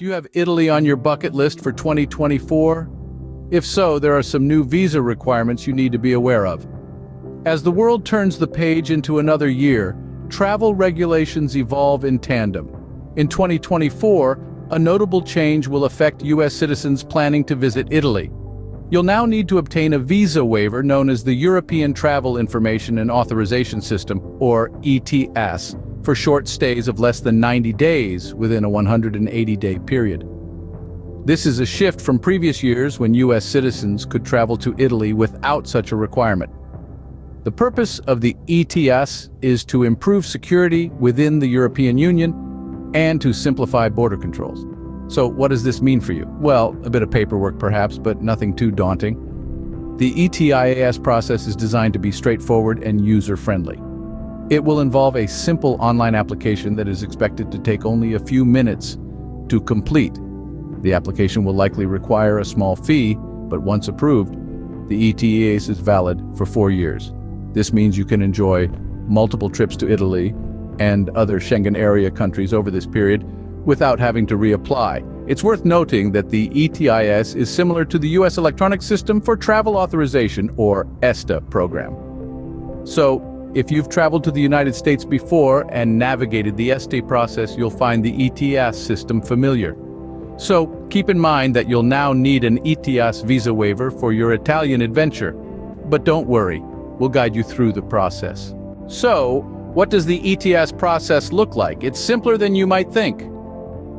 Do you have Italy on your bucket list for 2024? If so, there are some new visa requirements you need to be aware of. As the world turns the page into another year, travel regulations evolve in tandem. In 2024, a notable change will affect U.S. citizens planning to visit Italy. You'll now need to obtain a visa waiver known as the European Travel Information and Authorization System, or ETIAS, for short stays of less than 90 days within a 180-day period. This is a shift from previous years when U.S. citizens could travel to Italy without such a requirement. The purpose of the ETIAS is to improve security within the European Union and to simplify border controls. So what does this mean for you? Well, a bit of paperwork perhaps, but nothing too daunting. The ETIAS process is designed to be straightforward and user-friendly. It will involve a simple online application that is expected to take only a few minutes to complete. The application will likely require a small fee, but once approved, the ETIAS is valid for 4 years. This means you can enjoy multiple trips to Italy and other Schengen area countries over this period without having to reapply. It's worth noting that the ETIAS is similar to the U.S. Electronic System for Travel Authorization, or ESTA program. So, if you've traveled to the United States before and navigated the ESTA process, you'll find the ETIAS system familiar. So, keep in mind that you'll now need an ETIAS visa waiver for your Italian adventure. But don't worry, we'll guide you through the process. So, what does the ETIAS process look like? It's simpler than you might think.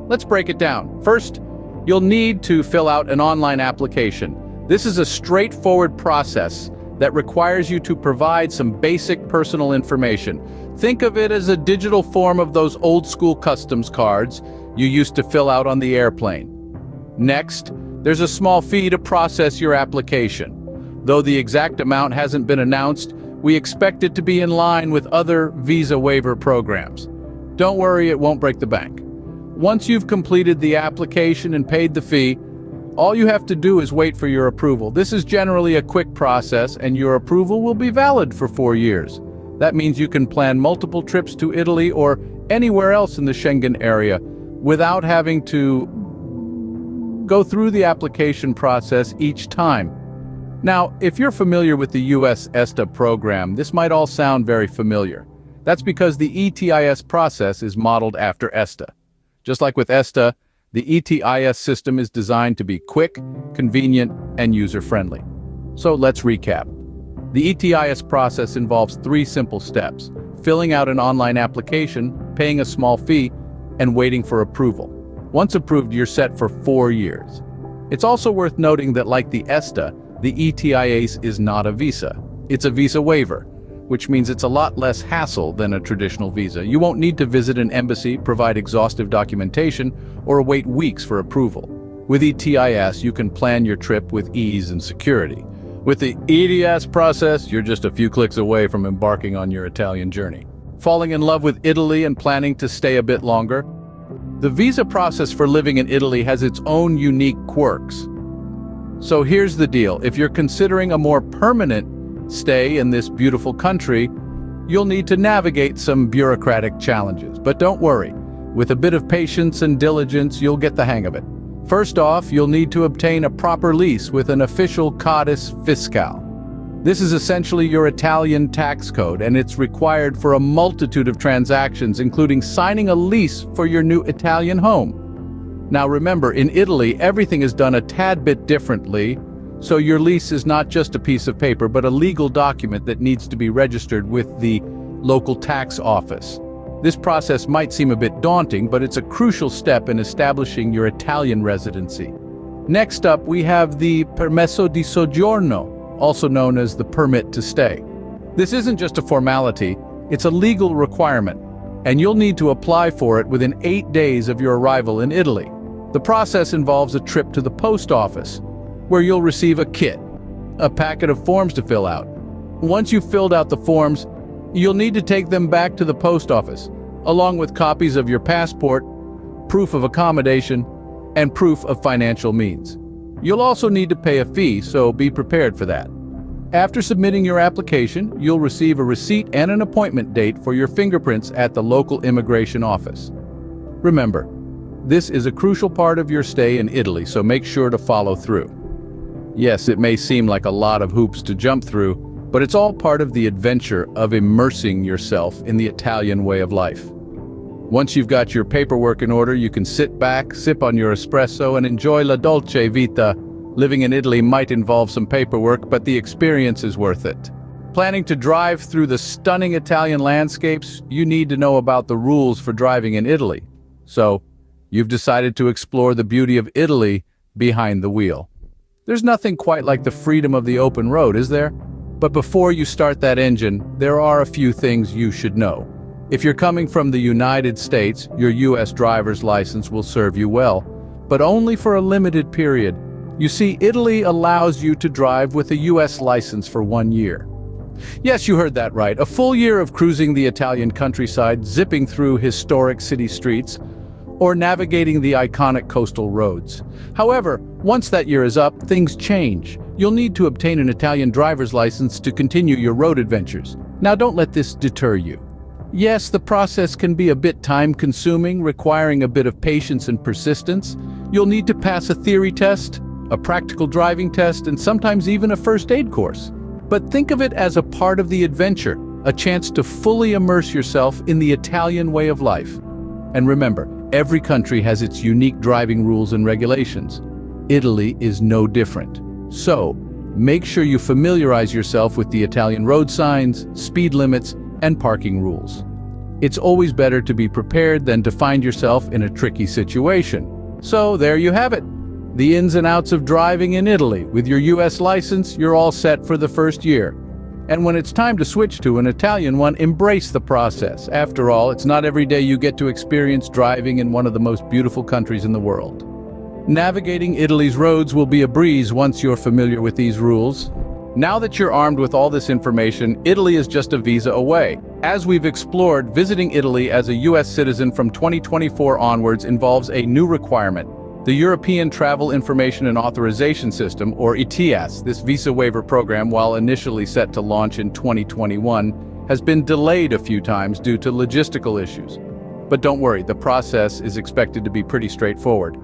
Let's break it down. First, you'll need to fill out an online application. This is a straightforward process that requires you to provide some basic personal information. Think of it as a digital form of those old-school customs cards you used to fill out on the airplane. Next, there's a small fee to process your application. Though the exact amount hasn't been announced, we expect it to be in line with other visa waiver programs. Don't worry, it won't break the bank. Once you've completed the application and paid the fee, all you have to do is wait for your approval. This is generally a quick process, and your approval will be valid for 4 years. That means you can plan multiple trips to Italy or anywhere else in the Schengen area without having to go through the application process each time. Now, if you're familiar with the U.S. ESTA program, this might all sound very familiar. That's because the ETIAS process is modeled after ESTA. Just like with ESTA, the ETIAS system is designed to be quick, convenient, and user-friendly. So let's recap. The ETIAS process involves 3 simple steps: filling out an online application, paying a small fee, and waiting for approval. Once approved, you're set for 4 years. It's also worth noting that like the ESTA, the ETIAS is not a visa. It's a visa waiver, which means it's a lot less hassle than a traditional visa. You won't need to visit an embassy, provide exhaustive documentation, or wait weeks for approval. With ETIAS, you can plan your trip with ease and security. With the ETIAS process, you're just a few clicks away from embarking on your Italian journey. Falling in love with Italy and planning to stay a bit longer? The visa process for living in Italy has its own unique quirks. So here's the deal. If you're considering a more permanent stay in this beautiful country, you'll need to navigate some bureaucratic challenges. But don't worry, with a bit of patience and diligence, you'll get the hang of it. First off, you'll need to obtain a proper lease with an official codice fiscale. This is essentially your Italian tax code, and it's required for a multitude of transactions, including signing a lease for your new Italian home. Now remember, in Italy, everything is done a tad bit differently. So your lease is not just a piece of paper, but a legal document that needs to be registered with the local tax office. This process might seem a bit daunting, but it's a crucial step in establishing your Italian residency. Next up, we have the permesso di soggiorno, also known as the permit to stay. This isn't just a formality, it's a legal requirement, and you'll need to apply for it within 8 days of your arrival in Italy. The process involves a trip to the post office, where you'll receive a kit, a packet of forms to fill out. Once you've filled out the forms, you'll need to take them back to the post office, along with copies of your passport, proof of accommodation, and proof of financial means. You'll also need to pay a fee, so be prepared for that. After submitting your application, you'll receive a receipt and an appointment date for your fingerprints at the local immigration office. Remember, This is a crucial part of your stay in Italy, so make sure to follow through. Yes, it may seem like a lot of hoops to jump through, but it's all part of the adventure of immersing yourself in the Italian way of life. Once you've got your paperwork in order, you can sit back, sip on your espresso, and enjoy la dolce vita. Living in Italy might involve some paperwork, but the experience is worth it. Planning to drive through the stunning Italian landscapes, you need to know about the rules for driving in Italy. So, you've decided to explore the beauty of Italy behind the wheel. There's nothing quite like the freedom of the open road, is there? But before you start that engine, there are a few things you should know. If you're coming from the United States, your U.S. driver's license will serve you well, but only for a limited period. You see, Italy allows you to drive with a U.S. license for 1 year. Yes, you heard that right. A full year of cruising the Italian countryside, zipping through historic city streets, or navigating the iconic coastal roads. However, once that year is up, things change. You'll need to obtain an Italian driver's license to continue your road adventures. Now, don't let this deter you. Yes, the process can be a bit time-consuming, requiring a bit of patience and persistence. You'll need to pass a theory test, a practical driving test, and sometimes even a first aid course. But think of it as a part of the adventure, a chance to fully immerse yourself in the Italian way of life. And remember, every country has its unique driving rules and regulations. Italy is no different. So, make sure you familiarize yourself with the Italian road signs, speed limits, and parking rules. It's always better to be prepared than to find yourself in a tricky situation. So there you have it. The ins and outs of driving in Italy. With your US license, you're all set for the first year. And when it's time to switch to an Italian one, embrace the process. After all, it's not every day you get to experience driving in one of the most beautiful countries in the world. Navigating Italy's roads will be a breeze once you're familiar with these rules. Now that you're armed with all this information, Italy is just a visa away. As we've explored, visiting Italy as a US citizen from 2024 onwards involves a new requirement: the European Travel Information and Authorization System, or ETIAS. This visa waiver program, while initially set to launch in 2021, has been delayed a few times due to logistical issues. But don't worry, the process is expected to be pretty straightforward.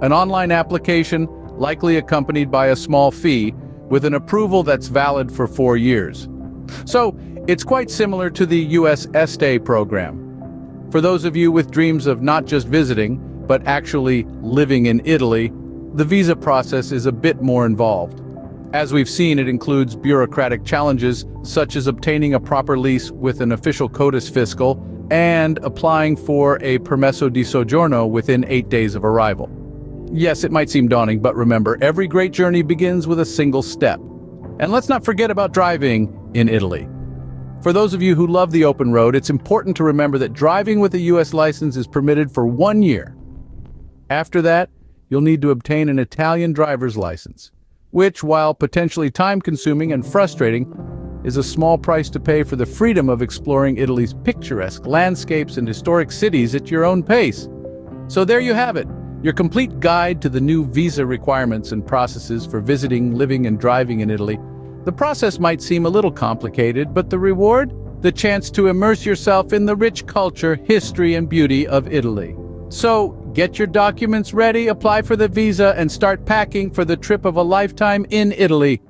An online application, likely accompanied by a small fee, with an approval that's valid for 4 years. So, it's quite similar to the US ESTA program. For those of you with dreams of not just visiting, but actually living in Italy, the visa process is a bit more involved. As we've seen, it includes bureaucratic challenges such as obtaining a proper lease with an official codis fiscal and applying for a permesso di soggiorno within 8 days of arrival. Yes, it might seem daunting, but remember, every great journey begins with a single step. And let's not forget about driving in Italy. For those of you who love the open road, it's important to remember that driving with a US license is permitted for 1 year. After that, you'll need to obtain an Italian driver's license, which, while potentially time-consuming and frustrating, is a small price to pay for the freedom of exploring Italy's picturesque landscapes and historic cities at your own pace. So there you have it, your complete guide to the new visa requirements and processes for visiting, living, and driving in Italy. The process might seem a little complicated, but the reward? The chance to immerse yourself in the rich culture, history, and beauty of Italy. So, get your documents ready, apply for the visa, and start packing for the trip of a lifetime in Italy.